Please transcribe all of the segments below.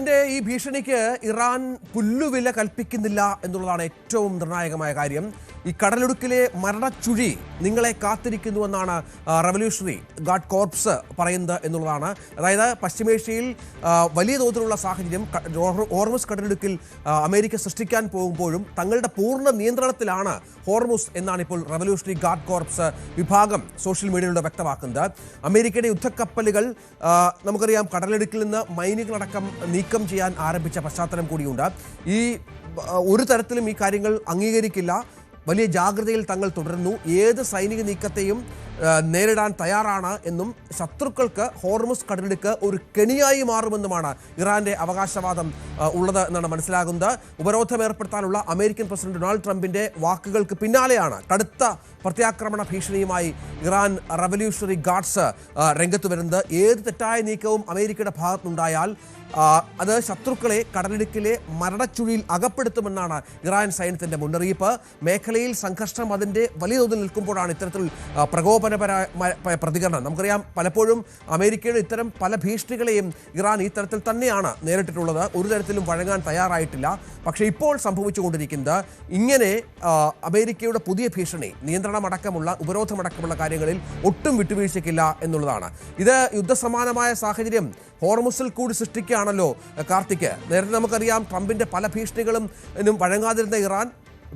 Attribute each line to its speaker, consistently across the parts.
Speaker 1: ട്രംപിന്റെ ഈ ഭീഷണിക്ക് ഇറാൻ പുല്ലുവില കൽപ്പിക്കുന്നില്ല എന്നുള്ളതാണ് ഏറ്റവും നിർണായകമായ കാര്യം. ഈ കടലിടുക്കിലെ മരണച്ചുഴി നിങ്ങളെ കാത്തിരിക്കുന്നുവെന്നാണ് റവല്യൂഷണറി ഗാർഡ് കോർപ്സ് പറയുന്നത് എന്നുള്ളതാണ്. അതായത് പശ്ചിമേഷ്യയിൽ വലിയ തോതിലുള്ള സാഹചര്യം ഹോർമുസ് കടലിടുക്കിൽ അമേരിക്ക സൃഷ്ടിക്കാൻ പോകുമ്പോഴും തങ്ങളുടെ പൂർണ്ണ നിയന്ത്രണത്തിലാണ് ഹോർമുസ് എന്നാണ് ഇപ്പോൾ റവല്യൂഷണറി ഗാർഡ് കോർപ്സ് വിഭാഗം സോഷ്യൽ മീഡിയയിലൂടെ വ്യക്തമാക്കുന്നത്. അമേരിക്കയുടെ യുദ്ധക്കപ്പലുകൾ നമുക്കറിയാം കടലിടുക്കിൽ നിന്ന് മൈനുകളടക്കം നീക്കം ചെയ്യാൻ ആരംഭിച്ച പശ്ചാത്തലം കൂടിയുണ്ട്. ഈ ഒരു തരത്തിലും ഈ കാര്യങ്ങൾ അംഗീകരിക്കില്ല. വലിയ ജാഗ്രതയിൽ തങ്ങൾ തുടരുന്നു. ഏത് സൈനിക നീക്കത്തെയും നേരിടാൻ തയ്യാറാണ് എന്നും ശത്രുക്കൾക്ക് ഹോർമുസ് കടലിടുക്ക് ഒരു കെണിയായി മാറുമെന്നുമാണ് ഇറാന്റെ അവകാശവാദം ഉള്ളത് എന്നാണ് മനസ്സിലാകുന്നത്. ഉപരോധം ഏർപ്പെടുത്താനുള്ള അമേരിക്കൻ പ്രസിഡന്റ് ഡൊണാൾഡ് ട്രംപിന്റെ വാക്കുകൾക്ക് പിന്നാലെയാണ് കടുത്ത പ്രത്യാക്രമണ ഭീഷണിയുമായി ഇറാൻ റവല്യൂഷണറി ഗാർഡ്സ് രംഗത്ത് വരുന്നത്. ഏത് തെറ്റായ നീക്കവും അമേരിക്കയുടെ ഭാഗത്തുനിന്നുണ്ടായാൽ അത് ശത്രുക്കളെ കടലിടുക്കിലെ മരണച്ചുഴിയിൽ അകപ്പെടുത്തുമെന്നാണ് ഇറാൻ സൈന്യത്തിന്റെ മുന്നറിയിപ്പ്. മേഖലയിൽ സംഘർഷം അതിന്റെ വലിയ തോതിൽ നിൽക്കുമ്പോഴാണ് ഇത്തരത്തിൽ പ്രകോപനപരമായ പ്രതികരണം. നമുക്കറിയാം പലപ്പോഴും അമേരിക്കയുടെ ഇത്തരം പല ഭീഷണികളെയും ഇറാൻ ഈ തരത്തിൽ തന്നെയാണ് നേരിട്ടിട്ടുള്ളത്. ഒരു തരത്തിലും വഴങ്ങാൻ തയ്യാറായിട്ടില്ല. പക്ഷേ ഇപ്പോൾ സംഭവിച്ചുകൊണ്ടിരിക്കുന്നത് ഇങ്ങനെ അമേരിക്കയുടെ പുതിയ ഭീഷണി നിയന്ത്രണമടക്കമുള്ള ഉപരോധമടക്കമുള്ള കാര്യങ്ങളിൽ ഒട്ടും വിട്ടുവീഴ്ചയ്ക്കില്ല എന്നുള്ളതാണ്. ഇത് യുദ്ധസമാനമായ സാഹചര്യം ഹോർമുസിൽ കൂടി സൃഷ്ടിക്കുകയാണല്ലോ കാർത്തിക്. നേരത്തെ നമുക്കറിയാം ട്രംപിന്റെ പല ഭീഷണികളും വഴങ്ങാതിരുന്ന ഇറാൻ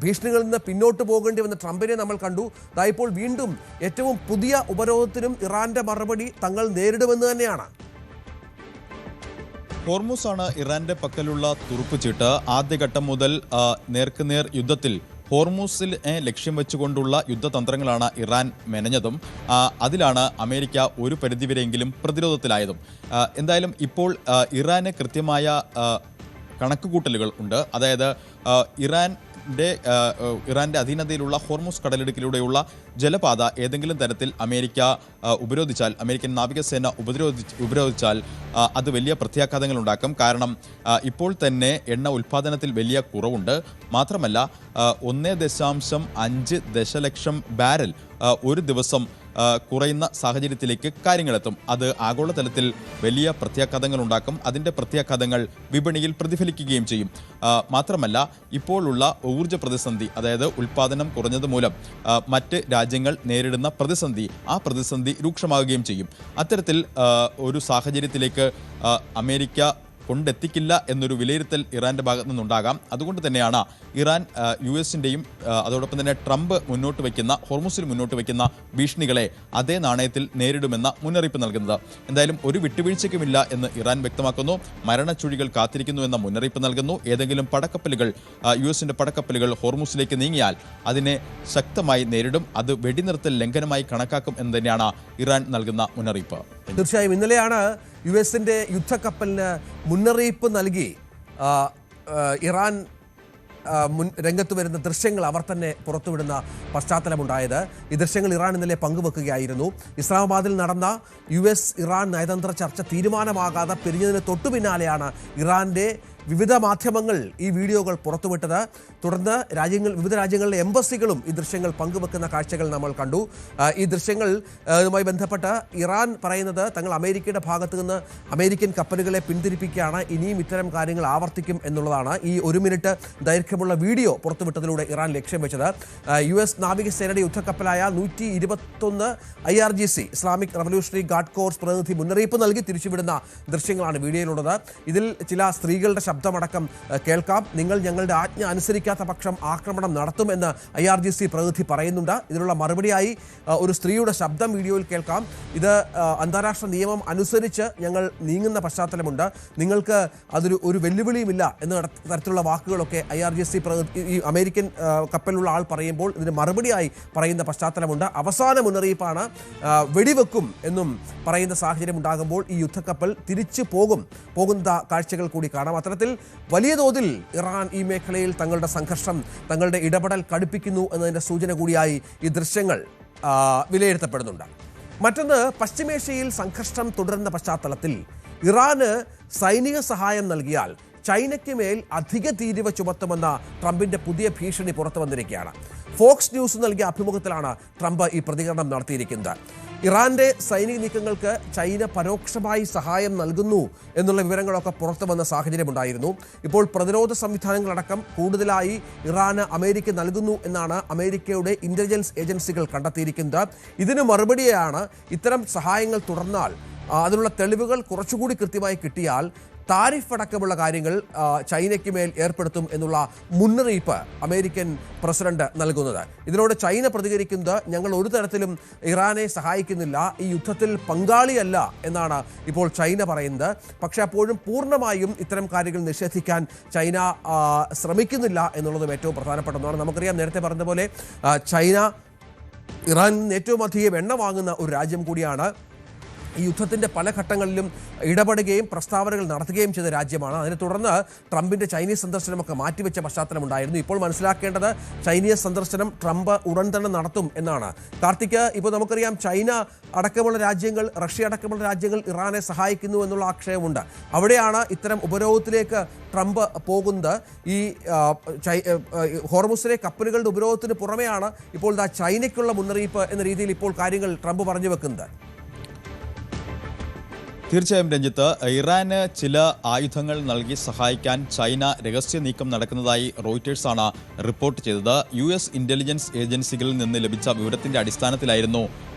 Speaker 1: ഭീഷണികളിൽ നിന്ന് പിന്നോട്ട് പോകേണ്ടി വന്ന ട്രംപിനെ നമ്മൾ കണ്ടു. ഇപ്പോൾ വീണ്ടും ഏറ്റവും പുതിയ ഉപരോധത്തിനും ഇറാന്റെ മറുപടി തങ്ങൾ നേരിടുമെന്ന് തന്നെയാണ്.
Speaker 2: ഹോർമുസ് ആണ് ഇറാന്റെ പക്കലുള്ള തുറുപ്പുചീട്ട്. ആദ്യഘട്ടം മുതൽ നേർക്കുനേർ യുദ്ധത്തിൽ ഹോർമുസിനെ ലക്ഷ്യം വെച്ചുകൊണ്ടുള്ള യുദ്ധതന്ത്രങ്ങളാണ് ഇറാൻ മെനഞ്ഞതും. അതിലാണ് അമേരിക്ക ഒരു പരിധിവരെയെങ്കിലും പ്രതിരോധത്തിലായതും. എന്തായാലും ഇപ്പോൾ ഇറാന് കൃത്യമായ കണക്കുകൂട്ടലുകൾ ഉണ്ട്. അതായത് ഇറാന്റെ അധീനതയിലുള്ള ഹോർമുസ് കടലിടുക്കിലൂടെയുള്ള ജലപാത ഏതെങ്കിലും തരത്തിൽ അമേരിക്ക ഉപരോധിച്ചാൽ, അമേരിക്കൻ നാവികസേന ഉപരോധിച്ചാൽ അത് വലിയ പ്രത്യാഘാതങ്ങൾ ഉണ്ടാക്കും. കാരണം ഇപ്പോൾ തന്നെ എണ്ണ ഉൽപ്പാദനത്തിൽ വലിയ കുറവുണ്ട്. മാത്രമല്ല 1.5 ദശലക്ഷം ബാരൽ ഒരു ദിവസം കുറയുന്ന സാഹചര്യത്തിലേക്ക് കാര്യങ്ങളെത്തും. അത് ആഗോളതലത്തിൽ വലിയ പ്രത്യാഘാതങ്ങൾ ഉണ്ടാക്കും. അതിൻ്റെ പ്രത്യാഘാതങ്ങൾ വിപണിയിൽ പ്രതിഫലിക്കുകയും ചെയ്യും. മാത്രമല്ല ഇപ്പോഴുള്ള ഊർജ്ജ പ്രതിസന്ധി, അതായത് ഉൽപ്പാദനം കുറഞ്ഞത് മൂലം മറ്റ് രാജ്യങ്ങൾ നേരിടുന്ന പ്രതിസന്ധി, ആ പ്രതിസന്ധി രൂക്ഷമാവുകയും ചെയ്യും. അത്തരത്തിൽ ഒരു സാഹചര്യത്തിലേക്ക് അമേരിക്ക കൊണ്ടെത്തിക്കില്ല എന്നൊരു വിലയിരുത്തൽ ഇറാന്റെ ഭാഗത്തു നിന്നുണ്ടാകാം. അതുകൊണ്ട് തന്നെയാണ് ഇറാൻ US-ൻ്റെയും അതോടൊപ്പം തന്നെ ട്രംപ് മുന്നോട്ട് വയ്ക്കുന്ന ഹോർമുസിൽ മുന്നോട്ട് വയ്ക്കുന്ന ഭീഷണികളെ അതേ നാണയത്തിൽ നേരിടുമെന്ന മുന്നറിയിപ്പ് നൽകുന്നത്. എന്തായാലും ഒരു വിട്ടുവീഴ്ചയ്ക്കുമില്ല എന്ന് ഇറാൻ വ്യക്തമാക്കുന്നു. മരണച്ചുഴികൾ കാത്തിരിക്കുന്നു എന്ന മുന്നറിയിപ്പ് നൽകുന്നു. ഏതെങ്കിലും പടക്കപ്പലുകൾ US-ൻ്റെ പടക്കപ്പലുകൾ ഹോർമുസിലേക്ക് നീങ്ങിയാൽ അതിനെ ശക്തമായി നേരിടും. അത് വെടിനിർത്തൽ ലംഘനമായി കണക്കാക്കും എന്ന് തന്നെയാണ് ഇറാൻ നൽകുന്ന മുന്നറിയിപ്പ്.
Speaker 1: തീർച്ചയായും ഇന്നലെയാണ് US-ൻ്റെ യുദ്ധക്കപ്പലിന് മുന്നറിയിപ്പ് നൽകി ഇറാൻ രംഗത്ത് വരുന്ന ദൃശ്യങ്ങൾ അവർ തന്നെ പുറത്തുവിടുന്ന പശ്ചാത്തലമുണ്ടായത്. ഈ ദൃശ്യങ്ങൾ ഇറാൻ ഇന്നലെ പങ്കുവെക്കുകയായിരുന്നു. ഇസ്ലാമാബാദിൽ നടന്ന US ഇറാൻ നയതന്ത്ര ചർച്ച തീരുമാനമാകാതെ പിരിഞ്ഞതിന് തൊട്ടു പിന്നാലെയാണ് ഇറാന്റെ വിവിധ മാധ്യമങ്ങൾ ഈ വീഡിയോകൾ പുറത്തുവിട്ടത്. തുടർന്ന് വിവിധ രാജ്യങ്ങളിലെ എംബസികളും ഈ ദൃശ്യങ്ങൾ പങ്കുവെക്കുന്ന കാഴ്ചകൾ നമ്മൾ കണ്ടു. ഈ ദൃശ്യങ്ങളുമായി ബന്ധപ്പെട്ട് ഇറാൻ പറയുന്നത് തങ്ങൾ അമേരിക്കയുടെ ഭാഗത്തു നിന്ന് അമേരിക്കൻ കപ്പലുകളെ പിന്തിരിപ്പിക്കുകയാണ്, ഇനിയും ഇത്തരം കാര്യങ്ങൾ ആവർത്തിക്കും എന്നുള്ളതാണ്. ഈ 1 മിനിറ്റ് ദൈർഘ്യമുള്ള വീഡിയോ പുറത്തുവിട്ടതിലൂടെ ഇറാൻ ലക്ഷ്യം വെച്ചത്. US നാവികസേനയുടെ യുദ്ധക്കപ്പലായ 121 IRGC Islamic revolutionary guard corps പ്രതിനിധി മുന്നറിയിപ്പ് നൽകി തിരിച്ചുവിടുന്ന ദൃശ്യങ്ങളാണ് വീഡിയോയിലുള്ളത്. ഇതിൽ ചില സ്ത്രീകളുടെ ശബ്ദമടക്കം കേൾക്കാം. നിങ്ങൾ ഞങ്ങളുടെ ആജ്ഞ അനുസരിക്കാത്ത പക്ഷം ആക്രമണം നടത്തുമെന്ന് IRGC പ്രതിനിധി പറയുന്നുണ്ട്. ഇതിനുള്ള മറുപടിയായി ഒരു സ്ത്രീയുടെ ശബ്ദം വീഡിയോയിൽ കേൾക്കാം. ഇത് അന്താരാഷ്ട്ര നിയമം അനുസരിച്ച് ഞങ്ങൾ നീങ്ങുന്ന പശ്ചാത്തലമുണ്ട്, നിങ്ങൾക്ക് ഒരു വെല്ലുവിളിയുമില്ല എന്ന തരത്തിലുള്ള വാക്കുകളൊക്കെ IRGC ഈ അമേരിക്കൻ കപ്പലിലുള്ള ആൾ പറയുമ്പോൾ ഇതിന് മറുപടിയായി പറയുന്ന പശ്ചാത്തലമുണ്ട്. അവസാന മുന്നറിയിപ്പാണ് വെടിവെക്കും എന്നും പറയുന്ന സാഹചര്യം ഉണ്ടാകുമ്പോൾ ഈ യുദ്ധക്കപ്പൽ തിരിച്ചു പോകുന്ന കാഴ്ചകൾ കൂടി കാണാം. അത്തരത്തിൽ വലിയ തോതിൽ ഇറാൻ ഈ മേഖലയിൽ തങ്ങളുടെ സംഘർഷം, തങ്ങളുടെ ഇടപെടൽ കടുപ്പിക്കുന്നു എന്നതിൻ്റെ സൂചന കൂടിയായി ഈ ദൃശ്യങ്ങൾ വിലയിരുത്തപ്പെടുന്നുണ്ട്. മറ്റൊന്ന്, പശ്ചിമേഷ്യയിൽ സംഘർഷം തുടരുന്ന പശ്ചാത്തലത്തിൽ ഇറാന് സൈനിക സഹായം നൽകിയാൽ ചൈനയ്ക്ക് മേൽ അധിക തീരുവ ചുമത്തുമെന്ന ട്രംപിന്റെ പുതിയ ഭീഷണി പുറത്തു വന്നിരിക്കുകയാണ്. ഫോക്സ് ന്യൂസ് നൽകിയ അഭിമുഖത്തിലാണ് ട്രംപ് ഈ പ്രതികരണം നടത്തിയിരിക്കുന്നത്. ഇറാന്റെ സൈനിക നീക്കങ്ങൾക്ക് ചൈന പരോക്ഷമായി സഹായം നൽകുന്നു എന്നുള്ള വിവരങ്ങളൊക്കെ പുറത്തു വന്ന സാഹചര്യമുണ്ടായിരുന്നു. ഇപ്പോൾ പ്രതിരോധ സംവിധാനങ്ങളടക്കം കൂടുതലായി ഇറാന് അമേരിക്ക നൽകുന്നു എന്നാണ് അമേരിക്കയുടെ ഇന്റലിജൻസ് ഏജൻസികൾ കണ്ടെത്തിയിരിക്കുന്നത്. ഇതിന് മറുപടിയാണ് ഇത്തരം സഹായങ്ങൾ തുടർന്നാൽ അതിനുള്ള തെളിവുകൾ കുറച്ചുകൂടി കൃത്യമായി കിട്ടിയാൽ താരിഫ് അടക്കമുള്ള കാര്യങ്ങൾ ചൈനയ്ക്ക് മേൽ ഏർപ്പെടുത്തും എന്നുള്ള മുന്നറിയിപ്പ് അമേരിക്കൻ പ്രസിഡന്റ് നൽകുന്നത്. ഇതിനോട് ചൈന പ്രതികരിക്കുന്നത് ഞങ്ങൾ ഒരു തരത്തിലും ഇറാനെ സഹായിക്കുന്നില്ല, ഈ യുദ്ധത്തിൽ പങ്കാളിയല്ല എന്നാണ് ഇപ്പോൾ ചൈന പറയുന്നത്. പക്ഷേ അപ്പോഴും പൂർണ്ണമായും ഇത്തരം കാര്യങ്ങൾ നിഷേധിക്കാൻ ചൈന ശ്രമിക്കുന്നില്ല എന്നുള്ളതും ഏറ്റവും പ്രധാനപ്പെട്ട ഒന്നാണ്. നമുക്കറിയാം, നേരത്തെ പറഞ്ഞതുപോലെ ചൈന ഇറാനിൽ നിന്ന് ഏറ്റവും അധികം എണ്ണ വാങ്ങുന്ന ഒരു രാജ്യം കൂടിയാണ്. ഈ യുദ്ധത്തിൻ്റെ പല ഘട്ടങ്ങളിലും ഇടപെടുകയും പ്രസ്താവനകൾ നടത്തുകയും ചെയ്ത രാജ്യമാണ്. അതിനെ തുടർന്ന് ട്രംപിൻ്റെ ചൈനീസ് സന്ദർശനമൊക്കെ മാറ്റിവെച്ച പശ്ചാത്തലമുണ്ടായിരുന്നു. ഇപ്പോൾ മനസ്സിലാക്കേണ്ടത് ചൈനീസ് സന്ദർശനം ട്രംപ് ഉടൻ തന്നെ നടത്തും എന്നാണ്. കാർത്തിക്, ഇപ്പോൾ നമുക്കറിയാം ചൈന അടക്കമുള്ള രാജ്യങ്ങൾ, റഷ്യ അടക്കമുള്ള രാജ്യങ്ങൾ ഇറാനെ സഹായിക്കുന്നു എന്നുള്ള ആക്ഷേപമുണ്ട്. അവിടെയാണ് ഇത്തരം ഉപരോധത്തിലേക്ക് ട്രംപ് പോകുന്നത്. ഈ ഹോർമുസിലെ കപ്പലുകളുടെ ഉപരോധത്തിന് പുറമെയാണ് ഇപ്പോൾ ചൈനയ്ക്കുള്ള മുന്നറിയിപ്പ് എന്ന രീതിയിൽ ഇപ്പോൾ കാര്യങ്ങൾ ട്രംപ് പറഞ്ഞു വെക്കുന്നത്.
Speaker 2: തീർച്ചയായും രഞ്ജിത്ത്, ഇറാന് ചില ആയുധങ്ങൾ നൽകി സഹായിക്കാൻ ചൈന രഹസ്യ നീക്കം നടക്കുന്നതായി റോയിറ്റേഴ്സാണ് റിപ്പോർട്ട് ചെയ്തത്. US ഇന്റലിജൻസ് ഏജൻസികളിൽ നിന്ന് ലഭിച്ച വിവരത്തിന്റെ അടിസ്ഥാനത്തിലായിരുന്നു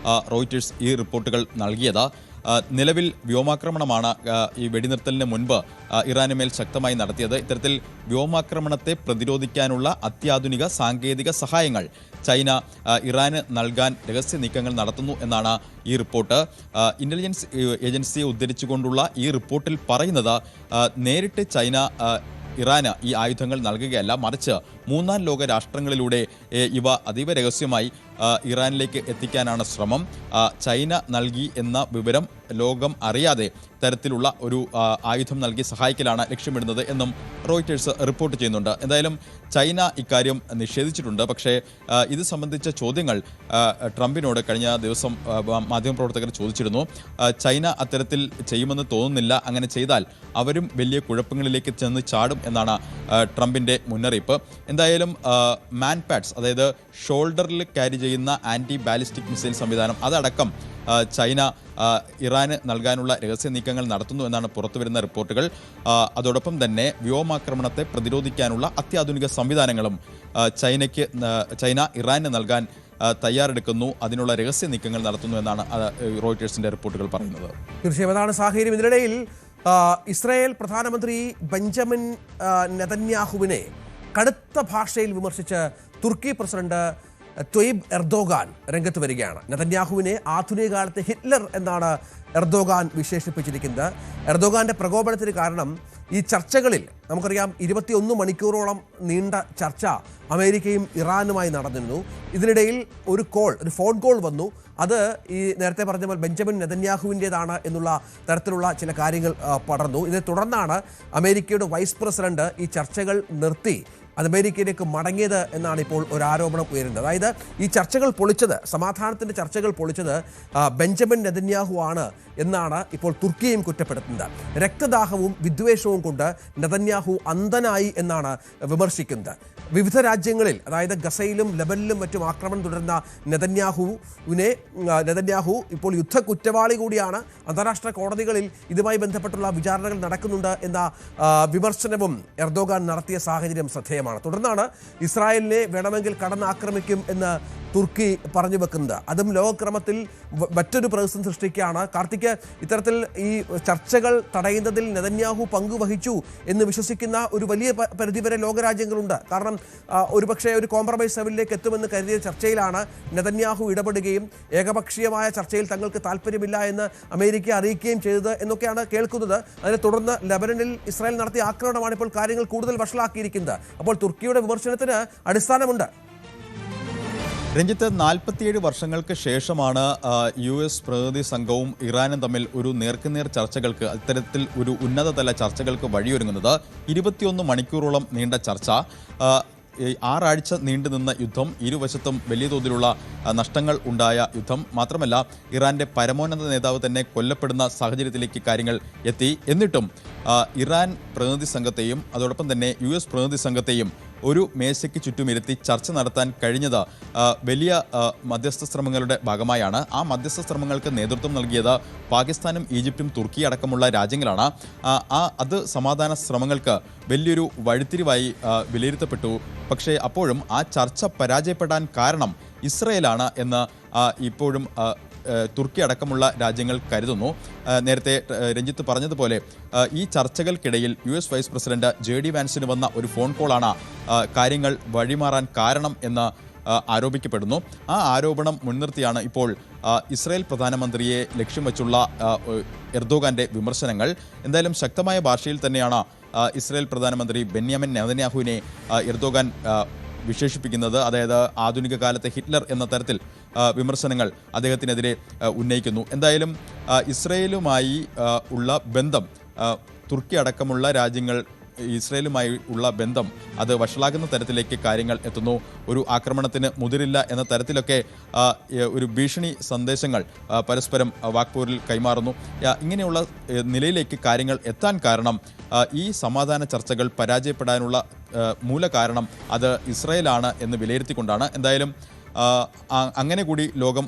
Speaker 2: റോയിറ്റേഴ്സ് ഈ റിപ്പോർട്ടുകൾ നൽകിയത്. നിലവിൽ വ്യോമാക്രമണമാണ് ഈ വെടിനിർത്തലിന് മുൻപ് ഇറാന് മേൽ ശക്തമായി നടത്തിയത്. ഇത്തരത്തിൽ വ്യോമാക്രമണത്തെ പ്രതിരോധിക്കാനുള്ള അത്യാധുനിക സാങ്കേതിക സഹായങ്ങൾ ചൈന ഇറാന് നൽകാൻ രഹസ്യ നീക്കങ്ങൾ നടത്തുന്നു എന്നാണ് ഈ റിപ്പോർട്ട്. ഇന്റലിജൻസ് ഏജൻസിയെ ഉദ്ധരിച്ചുകൊണ്ടുള്ള ഈ റിപ്പോർട്ടിൽ പറയുന്നത് നേരിട്ട് ചൈന ഇറാന് ഈ ആയുധങ്ങൾ നൽകുകയല്ല, മറിച്ച് മൂന്നാം ലോക രാഷ്ട്രങ്ങളിലൂടെ ഇവ അതീവ രഹസ്യമായി ഇറാനിലേക്ക് എത്തിക്കാനാണ് ശ്രമം. ചൈന നൽകി എന്ന വിവരം ലോകം അറിയാതെ തരത്തിലുള്ള ഒരു ആയുധം നൽകി സഹായിക്കലാണ് ലക്ഷ്യമിടുന്നത് എന്നും റോയിറ്റേഴ്സ് റിപ്പോർട്ട് ചെയ്യുന്നുണ്ട്. എന്തായാലും ചൈന ഇക്കാര്യം നിഷേധിച്ചിട്ടുണ്ട്. പക്ഷേ ഇത് സംബന്ധിച്ച ചോദ്യങ്ങൾ ട്രംപിനോട് കഴിഞ്ഞ ദിവസം മാധ്യമപ്രവർത്തകർ ചോദിച്ചിരുന്നു. ചൈന അത്തരത്തിൽ ചെയ്യുമെന്ന് തോന്നുന്നില്ല, അങ്ങനെ ചെയ്താൽ അവരും വലിയ കുഴപ്പങ്ങളിലേക്ക് ചെന്ന് ചാടും എന്നാണ് ട്രംപിൻ്റെ മുന്നറിയിപ്പ്. എന്തായാലും മാൻ പാഡ്സ്, അതായത് ഷോൾഡറിൽ ക്യാരി ചെയ്യുന്ന ആൻറ്റി ബാലിസ്റ്റിക് മിസൈൽ സംവിധാനം, അതടക്കം ചൈന ഇറാന് നൽകാനുള്ള രഹസ്യ നീക്കങ്ങൾ നടത്തുന്നു എന്നാണ് പുറത്തുവരുന്ന റിപ്പോർട്ടുകൾ. അതോടൊപ്പം തന്നെ വ്യോമാക്രമണത്തെ പ്രതിരോധിക്കാനുള്ള അത്യാധുനിക സംവിധാനങ്ങളും ചൈന ഇറാന് നൽകാൻ തയ്യാറെടുക്കുന്നു, അതിനുള്ള രഹസ്യ നീക്കങ്ങൾ നടത്തുന്നു എന്നാണ് റോയിറ്റേഴ്സിന്റെ റിപ്പോർട്ടുകൾ പറയുന്നത്.
Speaker 1: തീർച്ചയായും അതാണ് സാഹചര്യം. ഇതിനിടയിൽ ഇസ്രായേൽ പ്രധാനമന്ത്രി ബെഞ്ചമിൻ നെതന്യാഹുവിനെ കടുത്ത ഭാഷയിൽ വിമർശിച്ച് തുർക്കി പ്രസിഡന്റ് തൊയ്ബ് എർദോഗാൻ രംഗത്ത് വരികയാണ്. നെതന്യാഹുവിനെ ആധുനിക കാലത്തെ ഹിറ്റ്ലർ എന്നാണ് എർദോഗാൻ വിശേഷിപ്പിച്ചിരിക്കുന്നത്. എർദോഗാന്റെ പ്രകോപനത്തിന് കാരണം ഈ ചർച്ചകളിൽ നമുക്കറിയാം 21 മണിക്കൂറോളം നീണ്ട ചർച്ച അമേരിക്കയും ഇറാനുമായി നടന്നിരുന്നു. ഇതിനിടയിൽ ഒരു ഫോൺ കോൾ വന്നു. അത് ഈ നേരത്തെ പറഞ്ഞ പോലെ ബെഞ്ചമിൻ നെതന്യാഹുവിൻ്റേതാണ് എന്നുള്ള തരത്തിലുള്ള ചില കാര്യങ്ങൾ പടർന്നു. ഇതിനെ തുടർന്നാണ് അമേരിക്കയുടെ വൈസ് പ്രസിഡന്റ് ഈ ചർച്ചകൾ നിർത്തി അത് അമേരിക്കയിലേക്ക് മടങ്ങിയത് എന്നാണ് ഇപ്പോൾ ഒരു ആരോപണം ഉയരുന്നത്. അതായത് ഈ ചർച്ചകൾ പൊളിച്ചത്, സമാധാനത്തിൻ്റെ ചർച്ചകൾ പൊളിച്ചത് ബെഞ്ചമിൻ നെതന്യാഹു ആണ് എന്നാണ് ഇപ്പോൾ തുർക്കിയും കുറ്റപ്പെടുത്തുന്നത്. രക്തദാഹവും വിദ്വേഷവും കൊണ്ട് നെതന്യാഹു അന്ധനായി എന്നാണ് വിമർശിക്കുന്നത്. വിവിധ രാജ്യങ്ങളിൽ, അതായത് ഗസയിലും ലെബനിലും മറ്റും ആക്രമണം തുടരുന്ന നെതന്യാഹു ഇപ്പോൾ യുദ്ധ കുറ്റവാളി കൂടിയാണ്. അന്താരാഷ്ട്ര കോടതികളിൽ ഇതുമായി ബന്ധപ്പെട്ടുള്ള വിചാരണകൾ നടക്കുന്നുണ്ട് എന്ന വിമർശനവും എർദോഗാൻ നടത്തിയ സാഹചര്യം ശ്രദ്ധേയമാണ്. തുടർന്നാണ് ഇസ്രായേലിനെ വേണമെങ്കിൽ കടന്നാക്രമിക്കും എന്ന് തുർക്കി പറഞ്ഞു വെക്കുന്നത്. അതും ലോകക്രമത്തിൽ മറ്റൊരു പ്രതിസന്ധി സൃഷ്ടിക്കുകയാണ്. കാർത്തിക്, ഇത്തരത്തിൽ ഈ ചർച്ചകൾ തടയുന്നതിൽ നെതന്യാഹു പങ്കുവഹിച്ചു എന്ന് വിശ്വസിക്കുന്ന ഒരു വലിയ പരിധിവരെ ലോകരാജ്യങ്ങളുണ്ട്. കാരണം ഒരുപക്ഷെ ഒരു കോംപ്രമൈസ് ലെവലിലേക്ക് എത്തുമെന്ന് കരുതിയ ചർച്ചയിലാണ് നെതന്യാഹു ഇടപെടുകയും ഏകപക്ഷീയമായ ചർച്ചയിൽ തങ്ങൾക്ക് താല്പര്യമില്ല എന്ന് അമേരിക്ക അറിയിക്കുകയും ചെയ്തത് എന്നൊക്കെയാണ് കേൾക്കുന്നത്. അതിനെ തുടർന്ന് ലെബനനിൽ ഇസ്രായേൽ നടത്തിയ ആക്രമണമാണ് ഇപ്പോൾ കാര്യങ്ങൾ കൂടുതൽ വഷളാക്കിയിരിക്കുന്നത്. അപ്പോൾ തുർക്കിയുടെ വിമർശനത്തിന് അടിസ്ഥാനമുണ്ട്.
Speaker 2: രഞ്ജിത്ത്, 47 വർഷങ്ങൾക്ക് ശേഷമാണ് US പ്രതിനിധി സംഘവും ഇറാനും തമ്മിൽ ഒരു നേർക്കുനേർ ചർച്ചകൾക്ക്, അത്തരത്തിൽ ഒരു ഉന്നതതല ചർച്ചകൾക്ക് വഴിയൊരുങ്ങുന്നത്. 21 മണിക്കൂറോളം നീണ്ട ചർച്ച, 6 ആഴ്ച നീണ്ടുനിന്ന യുദ്ധം, ഇരുവശത്തും വലിയ തോതിലുള്ള നഷ്ടങ്ങൾ ഉണ്ടായ യുദ്ധം. മാത്രമല്ല, ഇറാന്റെ പരമോന്നത നേതാവ് തന്നെ കൊല്ലപ്പെടുന്ന സാഹചര്യത്തിലേക്ക് കാര്യങ്ങൾ എത്തി. എന്നിട്ടും ഇറാൻ പ്രതിനിധി സംഘത്തെയും അതോടൊപ്പം തന്നെ US പ്രതിനിധി സംഘത്തെയും ഒരു മേശയ്ക്ക് ചുറ്റുമിരുത്തി ചർച്ച നടത്താൻ കഴിഞ്ഞത് വലിയ മധ്യസ്ഥ ശ്രമങ്ങളുടെ ഭാഗമായാണ്. ആ മധ്യസ്ഥ ശ്രമങ്ങൾക്ക് നേതൃത്വം നൽകിയത് പാകിസ്ഥാനും ഈജിപ്തും തുർക്കി അടക്കമുള്ള രാജ്യങ്ങളാണ്. അത് സമാധാന ശ്രമങ്ങൾക്ക് വലിയൊരു വഴിത്തിരിവായി വിലയിരുത്തപ്പെട്ടു. പക്ഷേ അപ്പോഴും ആ ചർച്ച പരാജയപ്പെടാൻ കാരണം ഇസ്രയേലാണ് എന്ന് ഇപ്പോഴും തുർക്കി അടക്കമുള്ള രാജ്യങ്ങൾ കരുതുന്നു. നേരത്തെ രഞ്ജിത്ത് പറഞ്ഞതുപോലെ ഈ ചർച്ചകൾക്കിടയിൽ US വൈസ് പ്രസിഡന്റ് JD വാൻസിന് വന്ന ഒരു ഫോൺ കോളാണ് കാര്യങ്ങൾ വഴിമാറാൻ കാരണം എന്ന് ആരോപിക്കപ്പെടുന്നു. ആ ആരോപണം മുൻനിർത്തിയാണ് ഇപ്പോൾ ഇസ്രായേൽ പ്രധാനമന്ത്രിയെ ലക്ഷ്യം വെച്ചുള്ള എർദോഗാന്റെ വിമർശനങ്ങൾ. എന്തായാലും ശക്തമായ ഭാഷയിൽ തന്നെയാണ് ഇസ്രായേൽ പ്രധാനമന്ത്രി ബെന്യാമിൻ നെതന്യാഹുവിനെ എർദോഗാൻ വിശേഷിപ്പിക്കുന്നത്. അതായത് ആധുനിക കാലത്തെ ഹിറ്റ്ലർ എന്ന തരത്തിൽ വിമർശനങ്ങൾ അദ്ദേഹത്തിനെതിരെ ഉന്നയിക്കുന്നു. എന്തായാലും ഇസ്രയേലുമായി ഉള്ള ബന്ധം, തുർക്കി അടക്കമുള്ള രാജ്യങ്ങൾ ഇസ്രയേലുമായി ഉള്ള ബന്ധം അത് വഷളാകുന്ന തരത്തിലേക്ക് കാര്യങ്ങൾ എത്തുന്നു. ഒരു ആക്രമണത്തിന് മുതിരില്ല എന്ന തരത്തിലൊക്കെ ഒരു ഭീഷണി സന്ദേശങ്ങൾ പരസ്പരം വാക്പോരിൽ കൈമാറുന്നു. ഇങ്ങനെയുള്ള നിലയിലേക്ക് കാര്യങ്ങൾ എത്താൻ കാരണം ഈ സമാധാന ചർച്ചകൾ പരാജയപ്പെടാനുള്ള മൂല കാരണം അത് ഇസ്രയേലാണ് എന്ന് വിലയിരുത്തിക്കൊണ്ടാണ്. എന്തായാലും അങ്ങനെ കൂടി ലോകം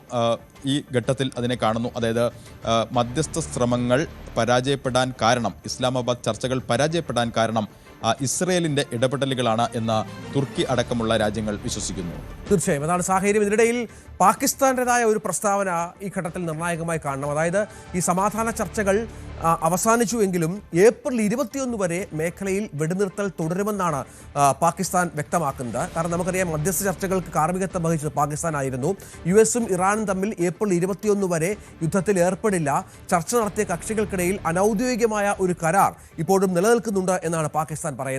Speaker 2: ഈ ഘട്ടത്തിൽ അതിനെ കാണുന്നു. അതായത് മധ്യസ്ഥ ശ്രമങ്ങൾ പരാജയപ്പെടാൻ കാരണം, ഇസ്ലാമാബാദ് ചർച്ചകൾ പരാജയപ്പെടാൻ കാരണം ഇസ്രയേലിന്റെ ഇടപെടലുകളാണ് എന്ന് തുർക്കി അടക്കമുള്ള രാജ്യങ്ങൾ വിശ്വസിക്കുന്നു.
Speaker 1: തീർച്ചയായും അതാണ് സാഹചര്യം. ഇതിനിടയിൽ പാകിസ്ഥാൻ്റെതായ ഒരു പ്രസ്താവന ഈ ഘട്ടത്തിൽ നിർണായകമായി കാണണം. അതായത് ഈ സമാധാന ചർച്ചകൾ അവസാനിച്ചു എങ്കിലും ഏപ്രിൽ 21 വരെ മേഖലയിൽ വെടിനിർത്തൽ തുടരുമെന്നാണ് പാകിസ്ഥാൻ വ്യക്തമാക്കുന്നത്. കാരണം നമുക്കറിയാം, മധ്യസ്ഥ ചർച്ചകൾക്ക് കാർമ്മികത്വം വഹിച്ചത് പാകിസ്ഥാനായിരുന്നു. US-ഉം ഇറാനും തമ്മിൽ ഏപ്രിൽ 21 വരെ യുദ്ധത്തിൽ ഏർപ്പെടില്ല. ചർച്ച നടത്തിയ കക്ഷികൾക്കിടയിൽ അനൗദ്യോഗികമായ ഒരു കരാർ ഇപ്പോഴും നിലനിൽക്കുന്നുണ്ട് എന്നാണ് പാകിസ്ഥാൻ പറയുന്നത്.